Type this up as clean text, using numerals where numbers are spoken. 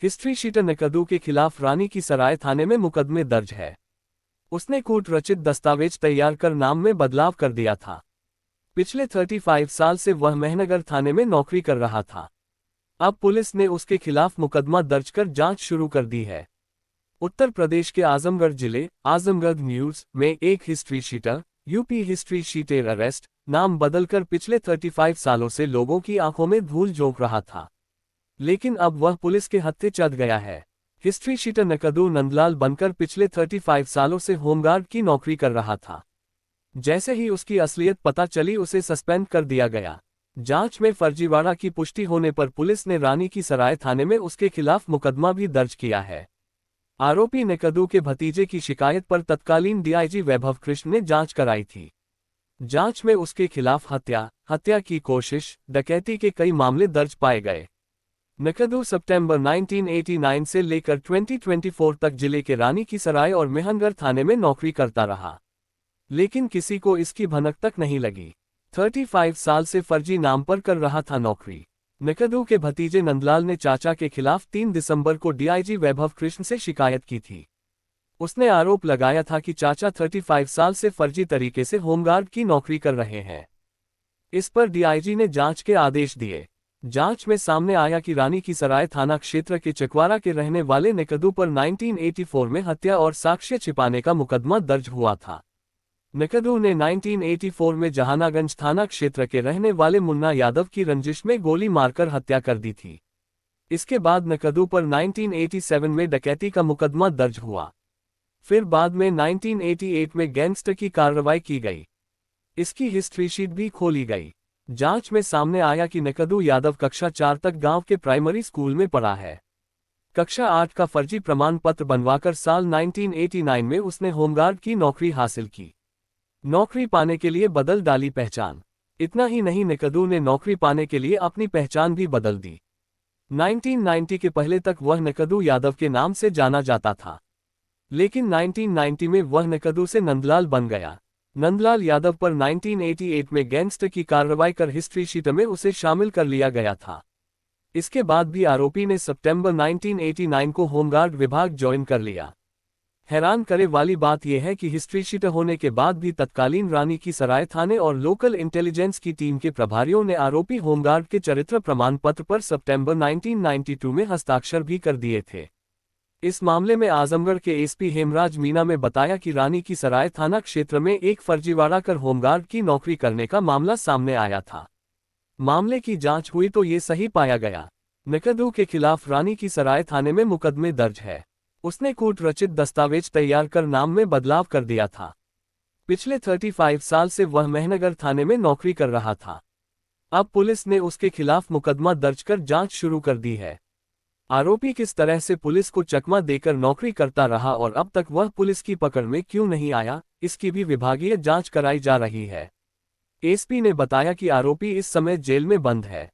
History sheeter नकदू के खिलाफ रानी की सराय थाने में मुकदमे दर्ज है। उसने कूट रचित दस्तावेज तैयार कर नाम में बदलाव कर दिया था। पिछले 35 साल से वह मेहनगर थाने में नौकरी कर रहा था। अब पुलिस ने उसके खिलाफ मुकदमा दर्ज कर जांच शुरू कर दी है। उत्तर प्रदेश के आजमगढ़ जिले आजमगढ़ न्यूज में एक history sheeter UP history sheeter arrest नाम बदलकर पिछले 35 सालों से लोगों की आंखों में धूल झोंक रहा था, लेकिन अब वह पुलिस के हत्थे चढ़ गया है। हिस्ट्री शीटर नकदू नंदलाल बनकर पिछले 35 सालों से होमगार्ड की नौकरी कर रहा था। जैसे ही उसकी असलियत पता चली उसे सस्पेंड कर दिया गया। जांच में फर्जीवाड़ा की पुष्टि होने पर पुलिस ने रानी की सराय थाने में उसके खिलाफ मुकदमा भी दर्ज किया है। आरोपी नकदू के भतीजे की शिकायत पर तत्कालीन डीआईजी वैभव कृष्ण ने जांच कराई थी। जांच में उसके खिलाफ हत्या की कोशिश, डकैती के कई मामले दर्ज पाए गए। नकदू सितंबर 1989 से लेकर 2024 तक जिले के रानी की सराय और मेहनगर थाने में नौकरी करता रहा, लेकिन किसी को इसकी भनक तक नहीं लगी। 35 साल से फर्जी नाम पर कर रहा था नौकरी। नकदू के भतीजे नंदलाल ने चाचा के खिलाफ 3 दिसंबर को डीआईजी वैभव कृष्ण से शिकायत की थी। उसने आरोप लगाया था कि चाचा 35 साल से फर्जी तरीके से होमगार्ड की नौकरी कर रहे हैं। इस पर डीआईजी ने जांच के आदेश दिए। जांच में सामने आया कि रानी की सराय थाना क्षेत्र के चकवारा के रहने वाले नकदू पर 1984 में हत्या और साक्ष्य छिपाने का मुकदमा दर्ज हुआ था। नकदू ने 1984 में जहानागंज थाना क्षेत्र के रहने वाले मुन्ना यादव की रंजिश में गोली मारकर हत्या कर दी थी। इसके बाद नकदू पर 1987 में डकैती का मुकदमा दर्ज हुआ। फिर बाद में 1988 में गैंगस्टर की कार्रवाई की गई। इसकी हिस्ट्री शीट भी खोली गई। जांच में सामने आया कि नकदू यादव कक्षा 4 तक गांव के प्राइमरी स्कूल में पढ़ा है। कक्षा 8 का फर्जी प्रमाण पत्र बनवाकर साल 1989 में उसने होमगार्ड की नौकरी हासिल की। नौकरी पाने के लिए बदल डाली पहचान। इतना ही नहीं, नकदू ने नौकरी पाने के लिए अपनी पहचान भी बदल दी। 1990 के पहले तक वह नकदू यादव के नाम से जाना जाता था, लेकिन 1990 में वह नकदू से नंदलाल बन गया। नंदलाल यादव पर 1988 में गैंगस्टर की कार्रवाई कर हिस्ट्री शीट में उसे शामिल कर लिया गया था। इसके बाद भी आरोपी ने सितंबर 1989 को होमगार्ड विभाग ज्वाइन कर लिया। हैरान करे वाली बात यह है कि हिस्ट्री शीटर होने के बाद भी तत्कालीन रानी की सराय थाने और लोकल इंटेलिजेंस की टीम के प्रभारियों ने आरोपी होमगार्ड के चरित्र प्रमाण पत्र पर सितंबर 1992 में हस्ताक्षर भी कर दिए थे। इस मामले में आजमगढ़ के एसपी हेमराज मीना ने बताया कि रानी की सराय थाना क्षेत्र में एक फर्जीवाड़ा कर होमगार्ड की नौकरी करने का मामला सामने आया था। मामले की जांच हुई तो ये सही पाया गया। नकदू के खिलाफ रानी की सराय थाने में मुकदमे दर्ज है। उसने कूट रचित दस्तावेज तैयार कर नाम में बदलाव कर दिया था। पिछले 35 साल से वह मेहनगर थाने में नौकरी कर रहा था। अब पुलिस ने उसके खिलाफ मुकदमा दर्ज कर जांच शुरू कर दी है। आरोपी किस तरह से पुलिस को चकमा देकर नौकरी करता रहा और अब तक वह पुलिस की पकड़ में क्यों नहीं आया, इसकी भी विभागीय जांच कराई जा रही है। एसपी ने बताया कि आरोपी इस समय जेल में बंद है।